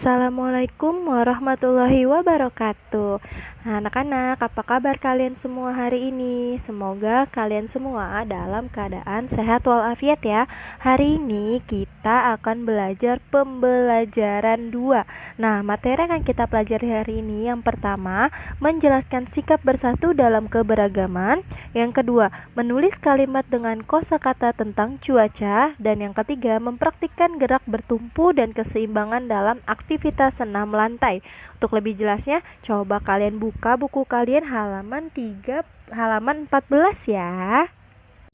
Assalamualaikum warahmatullahi wabarakatuh. Nah, anak-anak, apa kabar kalian semua hari ini? Semoga kalian semua dalam keadaan sehat walafiat ya. Hari ini kita akan belajar pembelajaran 2. Nah, materi yang kita pelajari hari ini yang pertama, menjelaskan sikap bersatu dalam keberagaman. Yang kedua, menulis kalimat dengan kosakata tentang cuaca. Dan yang ketiga, mempraktikkan gerak bertumpu dan keseimbangan dalam aktivitas senam lantai. Untuk lebih jelasnya, coba kalian buka buku kalian halaman 14 ya.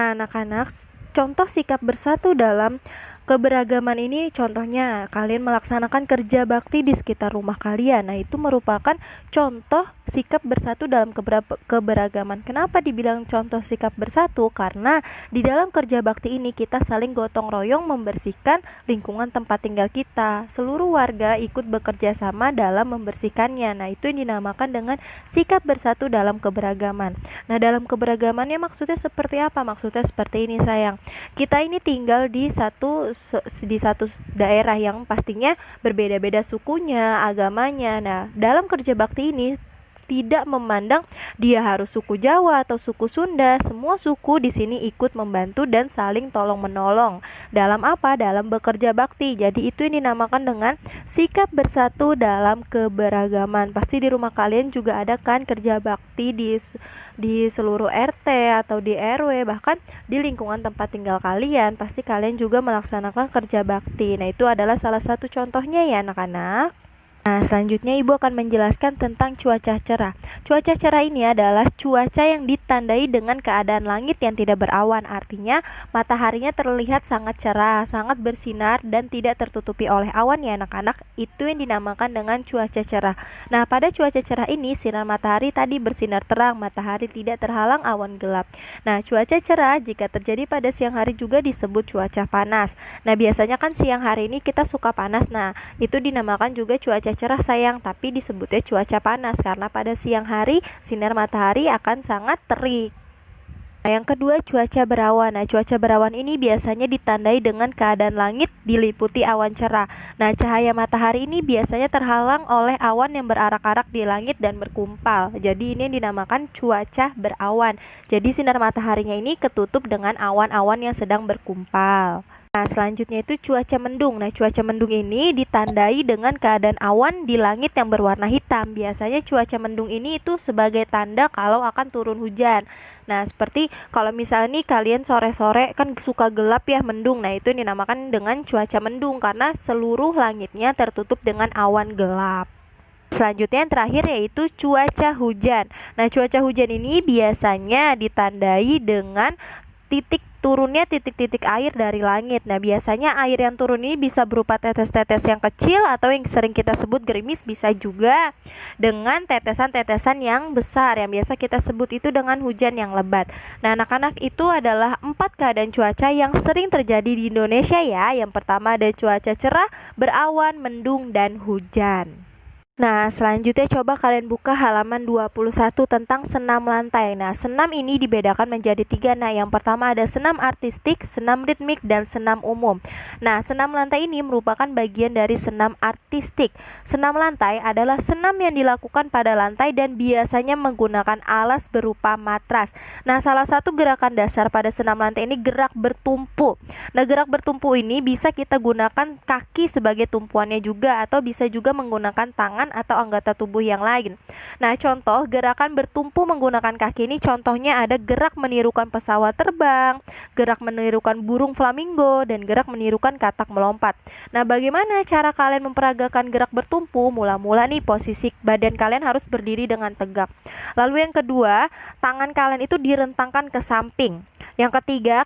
Nah, anak-anak, contoh sikap bersatu dalam keberagaman ini contohnya kalian melaksanakan kerja bakti di sekitar rumah kalian. Nah, itu merupakan contoh sikap bersatu dalam keberagaman. Kenapa dibilang contoh sikap bersatu? Karena di dalam kerja bakti ini kita saling gotong royong membersihkan lingkungan tempat tinggal kita. Seluruh warga ikut bekerja sama dalam membersihkannya. Nah, itu yang dinamakan dengan sikap bersatu dalam keberagaman. Nah, dalam keberagamannya maksudnya seperti apa? Maksudnya seperti ini sayang. Kita ini tinggal di satu daerah yang pastinya berbeda-beda sukunya, agamanya. Nah, dalam kerja bakti ini tidak memandang dia harus suku Jawa atau suku Sunda. Semua suku di sini ikut membantu dan saling tolong-menolong. Dalam apa? Dalam bekerja bakti. Jadi itu yang dinamakan dengan sikap bersatu dalam keberagaman. Pasti di rumah kalian juga ada kan kerja bakti di seluruh RT atau di RW, bahkan di lingkungan tempat tinggal kalian. Pasti kalian juga melaksanakan kerja bakti. Nah, itu adalah salah satu contohnya ya anak-anak. Nah, selanjutnya Ibu akan menjelaskan tentang cuaca cerah. Cuaca cerah ini adalah cuaca yang ditandai dengan keadaan langit yang tidak berawan. Artinya mataharinya terlihat sangat cerah, sangat bersinar dan tidak tertutupi oleh awan ya anak-anak. Itu yang dinamakan dengan cuaca cerah. Nah, pada cuaca cerah ini sinar matahari tadi bersinar terang, matahari tidak terhalang awan gelap. Nah, cuaca cerah jika terjadi pada siang hari juga disebut cuaca panas. Nah, biasanya kan siang hari ini kita suka panas. Nah, itu dinamakan juga cuaca cerah sayang, tapi disebutnya cuaca panas karena pada siang hari sinar matahari akan sangat terik. Nah, yang kedua cuaca berawan. Nah, cuaca berawan ini biasanya ditandai dengan keadaan langit diliputi awan cerah. Nah, cahaya matahari ini biasanya terhalang oleh awan yang berarak-arak di langit dan berkumpal. Jadi ini dinamakan cuaca berawan. Jadi sinar mataharinya ini ketutup dengan awan-awan yang sedang berkumpal. Nah, selanjutnya itu cuaca mendung. Nah, cuaca mendung ini ditandai dengan keadaan awan di langit yang berwarna hitam. Biasanya cuaca mendung ini itu sebagai tanda kalau akan turun hujan. Nah, seperti kalau misalnya nih kalian sore-sore kan suka gelap ya, mendung. Nah, itu dinamakan dengan cuaca mendung karena seluruh langitnya tertutup dengan awan gelap. Selanjutnya yang terakhir yaitu cuaca hujan. Nah, cuaca hujan ini biasanya ditandai dengan turunnya titik-titik air dari langit. Nah, biasanya air yang turun ini bisa berupa tetes-tetes yang kecil atau yang sering kita sebut gerimis, bisa juga dengan tetesan-tetesan yang besar yang biasa kita sebut itu dengan hujan yang lebat. Nah, anak-anak, itu adalah 4 keadaan cuaca yang sering terjadi di Indonesia ya. Yang pertama ada cuaca cerah, berawan, mendung, dan hujan. Nah, selanjutnya coba kalian buka halaman 21 tentang senam lantai. Nah, senam ini dibedakan menjadi 3. Nah, yang pertama ada senam artistik, senam ritmik, dan senam umum. Nah, senam lantai ini merupakan bagian dari senam artistik. Senam lantai adalah senam yang dilakukan pada lantai dan biasanya menggunakan alas berupa matras. Nah, salah satu gerakan dasar pada senam lantai ini gerak bertumpu. Nah, gerak bertumpu ini bisa kita gunakan kaki sebagai tumpuannya juga, atau bisa juga menggunakan tangan atau anggota tubuh yang lain. Nah, contoh gerakan bertumpu menggunakan kaki ini contohnya ada gerak menirukan pesawat terbang, gerak menirukan burung flamingo, dan gerak menirukan katak melompat. Nah, bagaimana cara kalian memperagakan gerak bertumpu? Mula-mula nih posisi badan kalian harus berdiri dengan tegak. Lalu yang kedua, tangan kalian itu direntangkan ke samping. Yang ketiga,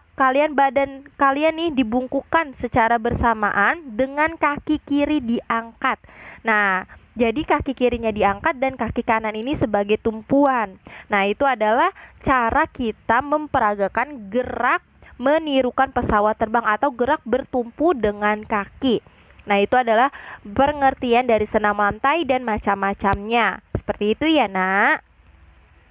badan kalian nih dibungkukkan secara bersamaan dengan kaki kiri diangkat. Nah, jadi kaki kirinya diangkat dan kaki kanan ini sebagai tumpuan. Nah, itu adalah cara kita memperagakan gerak menirukan pesawat terbang atau gerak bertumpu dengan kaki. Nah, itu adalah pengertian dari senam lantai dan macam-macamnya. Seperti itu ya, Nak.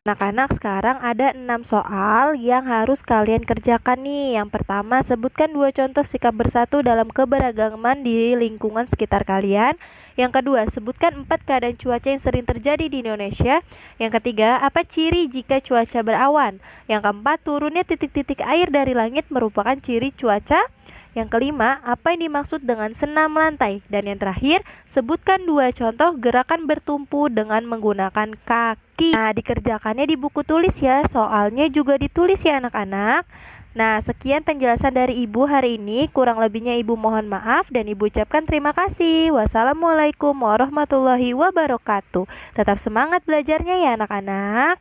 Anak-anak, sekarang ada 6 soal yang harus kalian kerjakan nih. Yang pertama, sebutkan 2 contoh sikap bersatu dalam keberagaman di lingkungan sekitar kalian. Yang kedua, sebutkan 4 keadaan cuaca yang sering terjadi di Indonesia. Yang ketiga, apa ciri jika cuaca berawan? Yang keempat, turunnya titik-titik air dari langit merupakan ciri cuaca. Yang kelima, apa yang dimaksud dengan senam lantai? Dan yang terakhir, sebutkan 2 contoh gerakan bertumpu dengan menggunakan kaki. Nah, dikerjakannya di buku tulis ya, soalnya juga ditulis ya anak-anak. Nah, sekian penjelasan dari Ibu hari ini. Kurang lebihnya Ibu mohon maaf dan Ibu ucapkan terima kasih. Wassalamualaikum warahmatullahi wabarakatuh. Tetap semangat belajarnya ya anak-anak.